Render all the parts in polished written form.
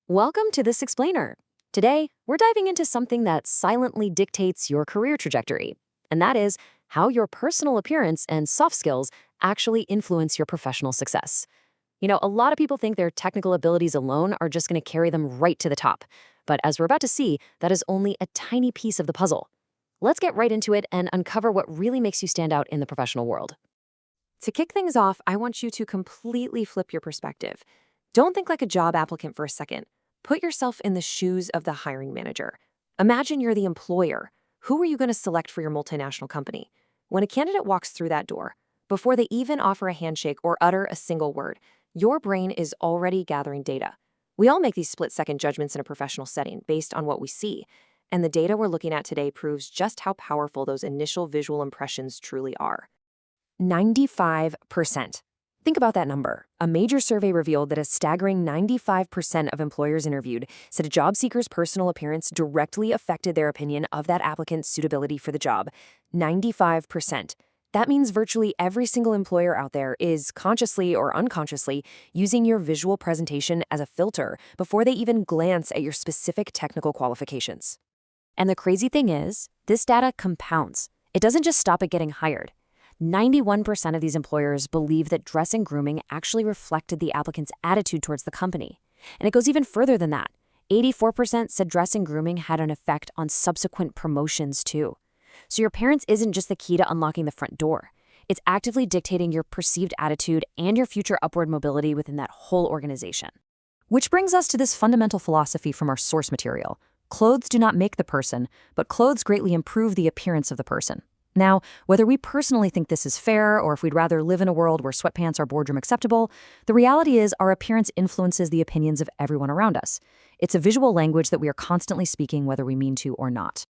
Welcome to This Explainer. Today, we're diving into something that silently dictates your career trajectory, and that is how your personal appearance and soft skills actually influence your professional success. A lot of people think their technical abilities alone are just going to carry them right to the top. But as we're about to see, that is only a tiny piece of the puzzle. Let's get right into it and uncover what really makes you stand out in the professional world. To kick things off, I want you to completely flip your perspective. Don't think like a job applicant for a second. Put yourself in the shoes of the hiring manager. Imagine you're the employer. Who are you going to select for your multinational company? When a candidate walks through that door, before they even offer a handshake or utter a single word, your brain is already gathering data. We all make these split-second judgments in a professional setting based on what we see, and the data we're looking at today proves just how powerful those initial visual impressions truly are. 95%. Think about that number. A major survey revealed that a staggering 95% of employers interviewed said a job seeker's personal appearance directly affected their opinion of that applicant's suitability for the job. 95%. That means virtually every single employer out there is, consciously or unconsciously, using your visual presentation as a filter before they even glance at your specific technical qualifications. And the crazy thing is, this data compounds. It doesn't just stop at getting hired. 91% of these employers believe that dress and grooming actually reflected the applicant's attitude towards the company. And it goes even further than that. 84% said dress and grooming had an effect on subsequent promotions too. So your appearance isn't just the key to unlocking the front door. It's actively dictating your perceived attitude and your future upward mobility within that whole organization. Which brings us to this fundamental philosophy from our source material. Clothes do not make the person, but clothes greatly improve the appearance of the person. Now, whether we personally think this is fair or if we'd rather live in a world where sweatpants are boardroom acceptable, the reality is our appearance influences the opinions of everyone around us. It's a visual language that we are constantly speaking whether we mean to or not.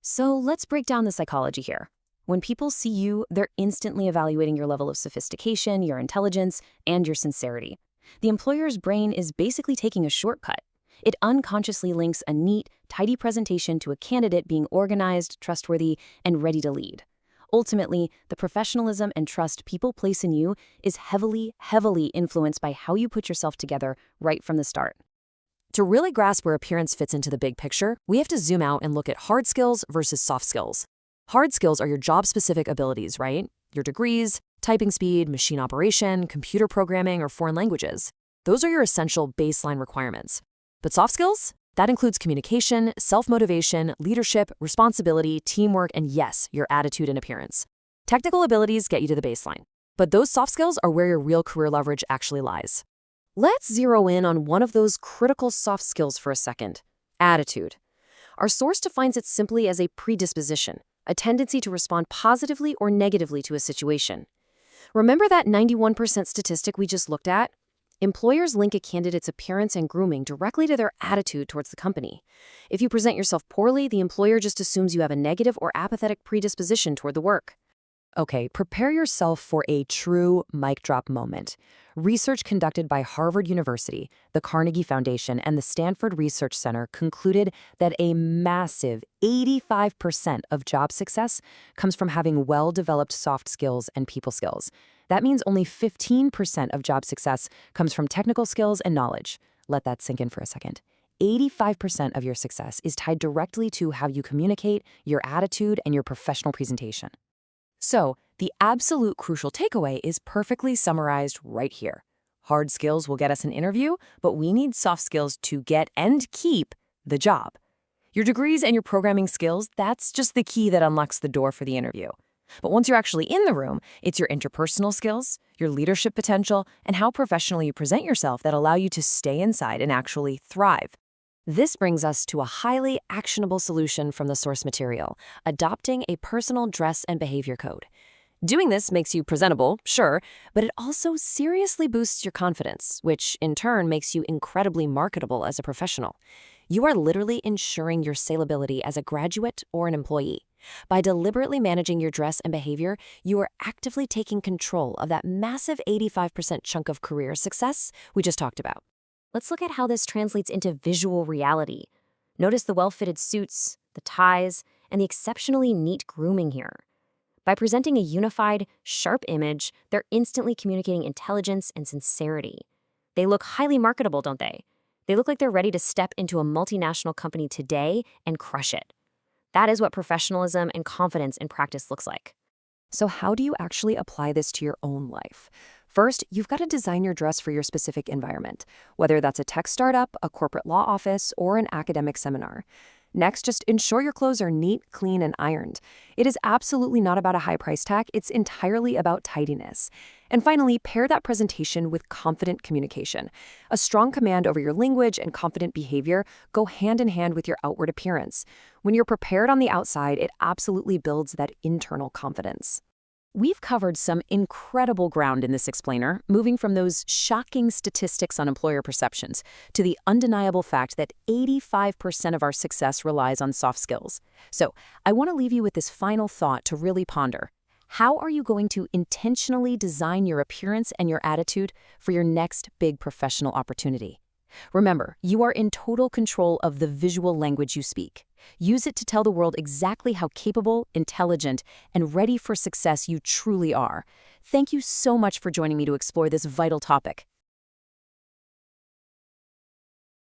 So let's break down the psychology here. When people see you, they're instantly evaluating your level of sophistication, your intelligence, and your sincerity. The employer's brain is basically taking a shortcut. It unconsciously links a neat, tidy presentation to a candidate being organized, trustworthy, and ready to lead. Ultimately, the professionalism and trust people place in you is heavily influenced by how you put yourself together right from the start. To really grasp where appearance fits into the big picture, we have to zoom out and look at hard skills versus soft skills. Hard skills are your job-specific abilities, right? Your degrees, typing speed, machine operation, computer programming, or foreign languages. Those are your essential baseline requirements. But soft skills? That includes communication, self-motivation, leadership, responsibility, teamwork, and yes, your attitude and appearance. Technical abilities get you to the baseline, but those soft skills are where your real career leverage actually lies. Let's zero in on one of those critical soft skills for a second: attitude. Our source defines it simply as a predisposition, a tendency to respond positively or negatively to a situation. Remember that 91% statistic we just looked at? Employers link a candidate's appearance and grooming directly to their attitude towards the company. If you present yourself poorly, the employer just assumes you have a negative or apathetic predisposition toward the work. Okay, prepare yourself for a true mic drop moment. Research conducted by Harvard University, the Carnegie Foundation, and the Stanford Research Center concluded that a massive 85% of job success comes from having well-developed soft skills and people skills. That means only 15% of job success comes from technical skills and knowledge. Let that sink in for a second. 85% of your success is tied directly to how you communicate, your attitude, and your professional presentation. So, the absolute crucial takeaway is perfectly summarized right here. Hard skills will get us an interview, but we need soft skills to get and keep the job. Your degrees and your programming skills, that's just the key that unlocks the door for the interview. But once you're actually in the room, it's your interpersonal skills, your leadership potential, and how professionally you present yourself that allow you to stay inside and actually thrive. This brings us to a highly actionable solution from the source material: adopting a personal dress and behavior code. Doing this makes you presentable, sure, but it also seriously boosts your confidence, which in turn makes you incredibly marketable as a professional. You are literally ensuring your salability as a graduate or an employee. By deliberately managing your dress and behavior, you are actively taking control of that massive 85% chunk of career success we just talked about. Let's look at how this translates into visual reality. Notice the well-fitted suits, the ties, and the exceptionally neat grooming here. By presenting a unified, sharp image, they're instantly communicating intelligence and sincerity. They look highly marketable, don't they? They look like they're ready to step into a multinational company today and crush it. That is what professionalism and confidence in practice looks like. So how do you actually apply this to your own life? First, you've got to design your dress for your specific environment, whether that's a tech startup, a corporate law office, or an academic seminar. Next, just ensure your clothes are neat, clean, and ironed. It is absolutely not about a high price tag, it's entirely about tidiness. And finally, pair that presentation with confident communication. A strong command over your language and confident behavior go hand in hand with your outward appearance. When you're prepared on the outside, it absolutely builds that internal confidence. We've covered some incredible ground in this explainer, moving from those shocking statistics on employer perceptions to the undeniable fact that 85% of our success relies on soft skills. So, I want to leave you with this final thought to really ponder. How are you going to intentionally design your appearance and your attitude for your next big professional opportunity? Remember, you are in total control of the visual language you speak. Use it to tell the world exactly how capable, intelligent, and ready for success you truly are. Thank you so much for joining me to explore this vital topic.